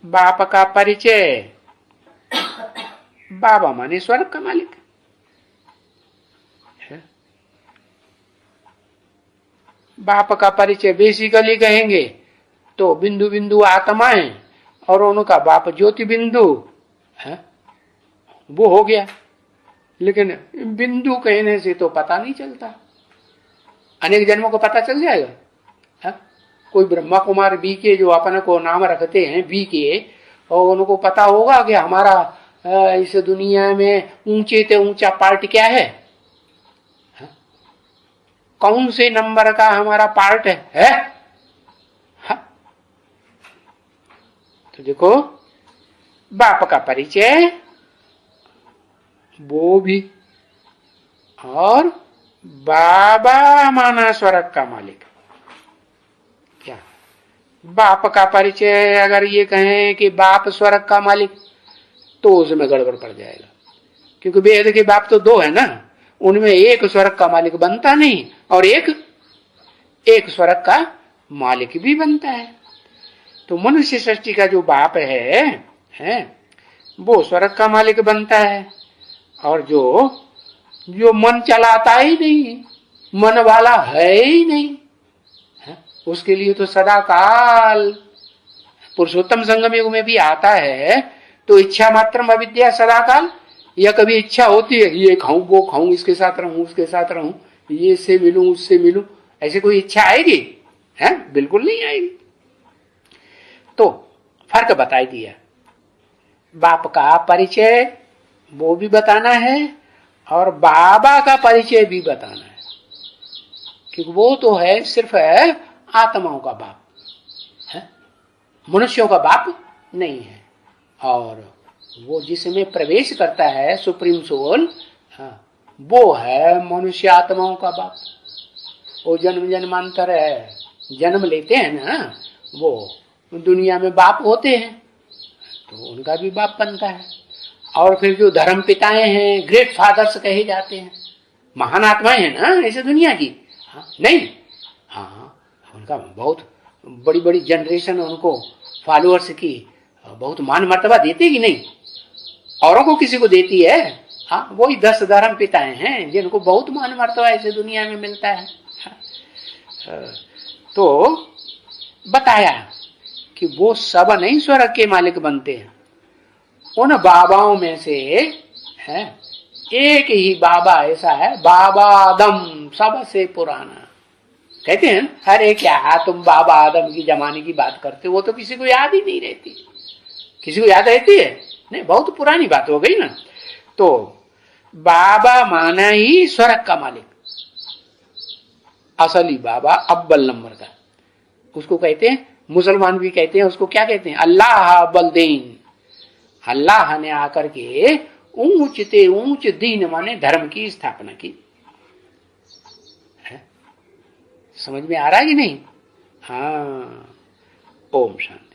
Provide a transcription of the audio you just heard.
बाप का परिचय, बाबा माने स्वर्ग का मालिक है। बाप का परिचय बेसिकली कहेंगे तो बिंदु बिंदु आत्माएं और उनका बाप ज्योति बिंदु है, वो हो गया। लेकिन बिंदु कहने से तो पता नहीं चलता, अनेक जन्मों को पता चल जाएगा है? कोई ब्रह्मा कुमार बी के जो अपने को नाम रखते हैं बी के, और उनको पता होगा कि हमारा इस दुनिया में ऊंचे से ऊंचा पार्ट क्या है? कौन से नंबर का हमारा पार्ट है? तो देखो, बाप का परिचय वो भी, और बाबा माना स्वर्ग का मालिक। क्या बाप का परिचय अगर ये कहें कि बाप स्वर्ग का मालिक, तो उसमें गड़बड़ पड़ जाएगा, क्योंकि वेद के बाप तो दो है ना, उनमें एक स्वर्ग का मालिक बनता नहीं और एक स्वर्ग का मालिक भी बनता है। तो मनुष्य सृष्टि का जो बाप है वो स्वर्ग का मालिक बनता है, और जो मन चलाता ही नहीं, मन वाला है ही नहीं है? उसके लिए तो सदा काल पुरुषोत्तम संगम युग में भी आता है, तो इच्छा मात्रम अविद्या सदा काल, या कभी इच्छा होती है ये खाऊं वो खाऊं, इसके साथ रहूं उसके साथ रहूं, ये से मिलूं उससे मिलूं, ऐसे कोई इच्छा आएगी है? बिल्कुल नहीं आएगी। तो फर्क बता दिया, बाप का परिचय वो भी बताना है और बाबा का परिचय भी बताना है, क्योंकि वो तो है सिर्फ आत्माओं का बाप है, मनुष्यों का बाप नहीं है। और वो जिसमें प्रवेश करता है सुप्रीम सोल, वो है मनुष्य आत्माओं का बाप। वो जन्म जन्मांतर जन्म लेते हैं ना, वो दुनिया में बाप होते हैं, तो उनका भी बाप बनता है। और फिर जो धर्म पिताएं हैं, ग्रेट फादर्स कहे जाते हैं, महान आत्माएं हैं ना ऐसे दुनिया की, नहीं, उनका बहुत बड़ी बड़ी जनरेशन उनको फॉलोअर्स की बहुत मान मर्तबा देती कि नहीं, औरों को किसी को देती है? वही 10 धर्म पिताएं हैं जिनको बहुत मान मर्तबा ऐसे दुनिया में मिलता है। तो बताया कि वो सब नहीं स्वर्ग के मालिक बनते हैं, उन बाबाओं में से है एक ही बाबा ऐसा है, बाबा आदम सबसे पुराना। कहते हैं अरे क्या तुम बाबा आदम की जमाने की बात करते हो, वो तो किसी को याद ही नहीं रहती। किसी को याद रहती है? नहीं, बहुत पुरानी बात हो गई ना। तो बाबा माना ही स्वर्ग का मालिक, असली बाबा अव्वल नंबर का, उसको कहते हैं, मुसलमान भी कहते हैं उसको, क्या कहते हैं? अल्लाह बलदीन। अल्लाह ने आकर के ऊंच ते ऊंच दीन माने धर्म की स्थापना की है? समझ में आ रहा है कि नहीं? हाँ। ओम शांति।